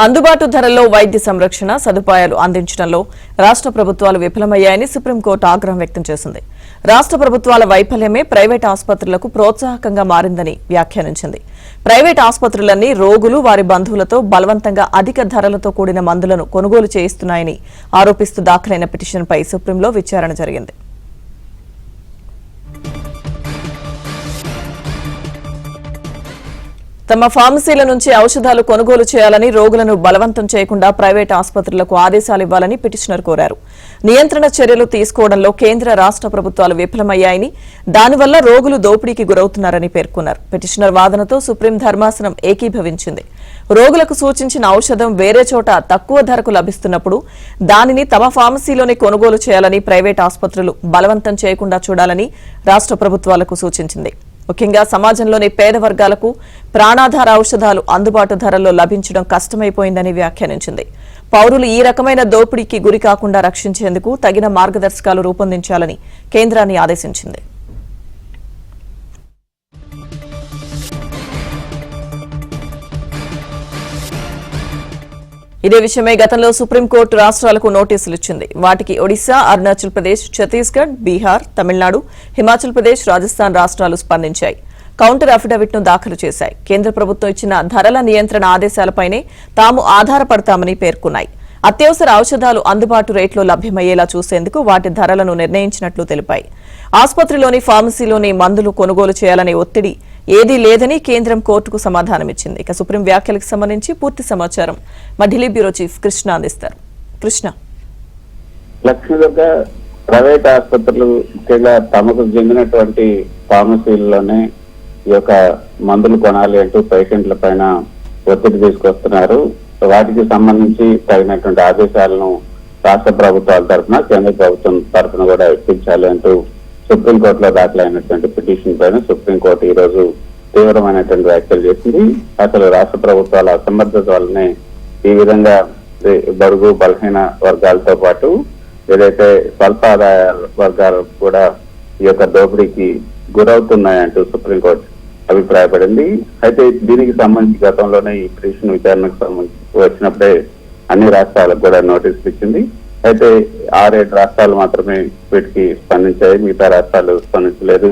అందుబాటు ధరల్లో వైద్య సంరక్షణ సదుపాయాలు అందించడంలో రాష్ట్ర ప్రభుత్వాలు విఫలమయ్యాయని సుప్రీంకోర్టు ఆగ్రహం వ్యక్తం చేసింది. రాష్ట్ర ప్రభుత్వాల వైఫల్యమే ప్రైవేట్ ఆసుపత్రులకు ప్రోత్సాహకంగా మారిందని వ్యాఖ్యానించింది. ప్రైవేట్ ఆసుపత్రులన్నీ రోగులు వారి బంధువులతో బలవంతంగా అధిక ధరలతో కూడిన మందులను కొనుగోలు చేయిస్తున్నాయని ఆరోపిస్తూ దాఖలైన పిటిషన్పై సుప్రీంలో విచారణ జరిగింది. తమ ఫార్మసీల నుంచి ఔషధాలు కొనుగోలు చేయాలని రోగులను బలవంతం చేయకుండా ప్రైవేట్ ఆసుపత్రులకు ఆదేశాలు ఇవ్వాలని పిటిషనర్ కోరారు. నియంత్రణ చర్యలు తీసుకోవడంలో కేంద్ర రాష్ట్ర ప్రభుత్వాలు విఫలమయ్యాయని, దానివల్ల రోగులు దోపిడీకి గురవుతున్నారని పేర్కొన్నారు. పిటిషనర్ వాదనతో సుప్రీం ధర్మాసనం ఏకీభవించింది. రోగులకు సూచించిన ఔషధం వేరే చోట తక్కువ ధరకు లభిస్తున్నప్పుడు దానిని తమ ఫార్మసీలోనే కొనుగోలు చేయాలని ప్రైవేట్ ఆసుపత్రులు బలవంతం చేయకుండా చూడాలని రాష్ట్ర ప్రభుత్వాలకు సూచించింది. ముఖ్యంగా సమాజంలోని పేద వర్గాలకు ప్రాణాధార ఔషధాలు అందుబాటు ధరల్లో లభించడం కష్టమైపోయిందని వ్యాఖ్యానించింది. పౌరులు ఈ రకమైన దోపిడీకి గురి కాకుండా రక్షించేందుకు తగిన మార్గదర్శకాలు రూపొందించాలని కేంద్రాన్ని ఆదేశించింది. ఇదే విషయమై గతంలో సుప్రీంకోర్టు రాష్ట్రాలకు నోటీసులు ఇచ్చింది. వాటికి ఒడిశా, అరుణాచల్ ప్రదేశ్, ఛత్తీస్గఢ్, బీహార్, తమిళనాడు, హిమాచల్ ప్రదేశ్, రాజస్థాన్ రాష్ట్రాలు స్పందించాయి. కౌంటర్ అఫిడవిట్ ను దాఖలు చేశాయి. కేంద్ర ప్రభుత్వం ఇచ్చిన ధరల నియంత్రణ ఆదేశాలపైనే తాము ఆధారపడతామని పేర్కొన్నాయి. అత్యవసర ఔషధాలు అందుబాటు రేట్లో లభ్యమయ్యేలా చూసేందుకు వాటి ధరలను నిర్ణయించినట్లు తెలిపాయి. ఆసుపత్రిలోని ఫార్మసీలోని మందులు కొనుగోలు చేయాలనే ఒత్తిడి ఏదీ లేదని కేంద్రం కోర్టుకు సమాధానమిచ్చింది. ఇక సుప్రీం వ్యాఖ్యలకు సంబంధించి పూర్తి సమాచారం మా ఢిల్లీ బ్యూరో చీఫ్ కృష్ణ అందిస్తారు. కృష్ణ, లక్ష్మీదుర్గ ప్రైవేట్ ఆసుపత్రులు ముఖ్యంగా తమకు చెందినటువంటి ఫార్మసీల్లోనే ఈ యొక్క మందులు కొనాలి అంటూ పేషెంట్ల పైన ఒత్తిడి తీసుకొస్తున్నారు. వాటికి సంబంధించి తగినటువంటి ఆదేశాలను రాష్ట్ర ప్రభుత్వాల తరఫున, కేంద్ర ప్రభుత్వం తరఫున కూడా ఇప్పించాలి అంటూ సుప్రీంకోర్టులో దాఖలైనటువంటి పిటిషన్ పైన సుప్రీంకోర్టు ఈ రోజు తీవ్రమైనటువంటి వ్యాఖ్యలు చేసింది. అసలు రాష్ట్ర ప్రభుత్వాల అసమర్థత వల్లనే ఈ విధంగా బడుగు బలహీన వర్గాలతో పాటు ఏదైతే స్వల్ప ఆదాయ వర్గాలు కూడా ఈ యొక్క దోపిడీకి గురవుతున్నాయంటూ సుప్రీంకోర్టు అభిప్రాయపడింది. అయితే దీనికి సంబంధించి గతంలోనే ఈ పిటిషన్ విచారణకు సంబంధించి వచ్చినప్పుడే అన్ని రాష్ట్రాలకు కూడా నోటీసులు ఇచ్చింది. అయితే 6-7 రాష్ట్రాలు మాత్రమే వీటికి స్పందించాయి. మిగతా రాష్ట్రాలు స్పందించలేదు.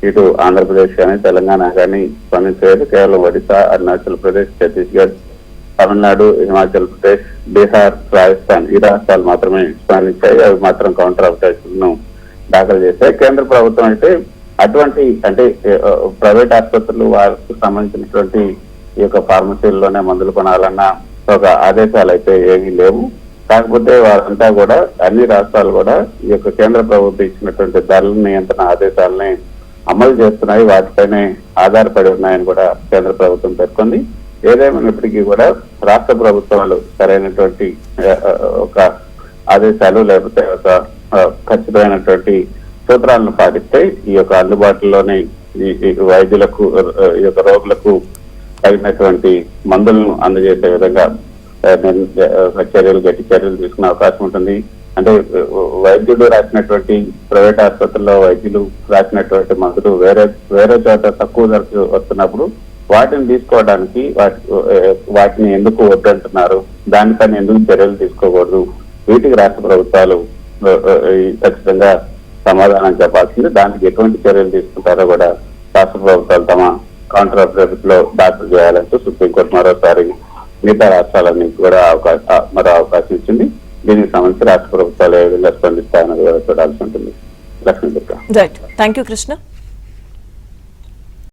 ఇటు ఆంధ్రప్రదేశ్ కానీ తెలంగాణ కానీ స్పందించలేదు. కేవలం ఒడిశా, అరుణాచల్ ప్రదేశ్, ఛత్తీస్గఢ్, తమిళనాడు, హిమాచల్ ప్రదేశ్, బీహార్, రాజస్థాన్ ఈ రాష్ట్రాలు మాత్రమే స్పందించాయి. అవి మాత్రం కౌంటర్ అఫిడవిట్ ను దాఖలు చేశాయి. కేంద్ర ప్రభుత్వం అయితే అటువంటి ప్రైవేట్ ఆసుపత్రులు వారికి సంబంధించినటువంటి ఈ యొక్క ఫార్మసీల్లోనే మందులు కొనాలన్న ఒక ఆదేశాలు అయితే ఏమీ లేవు. కాకపోతే వారంతా కూడా అన్ని రాష్ట్రాలు కూడా ఈ యొక్క కేంద్ర ప్రభుత్వం ఇచ్చినటువంటి ధరల నియంత్రణ ఆదేశాలని అమలు చేస్తున్నాయి. వాటిపైనే ఆధారపడి ఉన్నాయని కూడా కేంద్ర ప్రభుత్వం పేర్కొంది. ఏదేమైనప్పటికీ కూడా రాష్ట్ర ప్రభుత్వాలు సరైనటువంటి ఒక ఆదేశాలు లేకపోతే ఒక ఖచ్చితమైనటువంటి సూత్రాలను పాటిస్తే ఈ యొక్క అందుబాటులోని ఈ వైద్యులకు, ఈ యొక్క రోగులకు తగినటువంటి మందులను అందజేసే విధంగా గట్టి చర్యలు తీసుకునే అవకాశం ఉంటుంది. అంటే వైద్యుడు రాసినటువంటి ప్రైవేట్ ఆసుపత్రుల్లో వైద్యులు రాసినటువంటి మందులు వేరే చోట తక్కువ ధరకు వస్తున్నప్పుడు వాటిని తీసుకోవడానికి వాటిని ఎందుకు వద్దంటున్నారు, దానిపైన ఎందుకు చర్యలు తీసుకోకూడదు, వీటికి రాష్ట్ర ప్రభుత్వాలు ఖచ్చితంగా సమాధానం చెప్పాల్సింది. దానికి ఎటువంటి చర్యలు తీసుకుంటారో కూడా రాష్ట్ర ప్రభుత్వాలు తమ కౌంటర్ అఫిడవిట్ లో దాఖలు చేయాలంటూ సుప్రీంకోర్టు మరోసారి మిగతా రాష్ట్రాలన్నీ కూడా మరో అవకాశం ఇచ్చింది. దీనికి సంబంధించి రాష్ట్ర ప్రభుత్వాలు ఏ విధంగా స్పందిస్తాయన్నది కూడా చూడాల్సి ఉంటుంది. Lakshmi Durga. Right, thank you Krishna.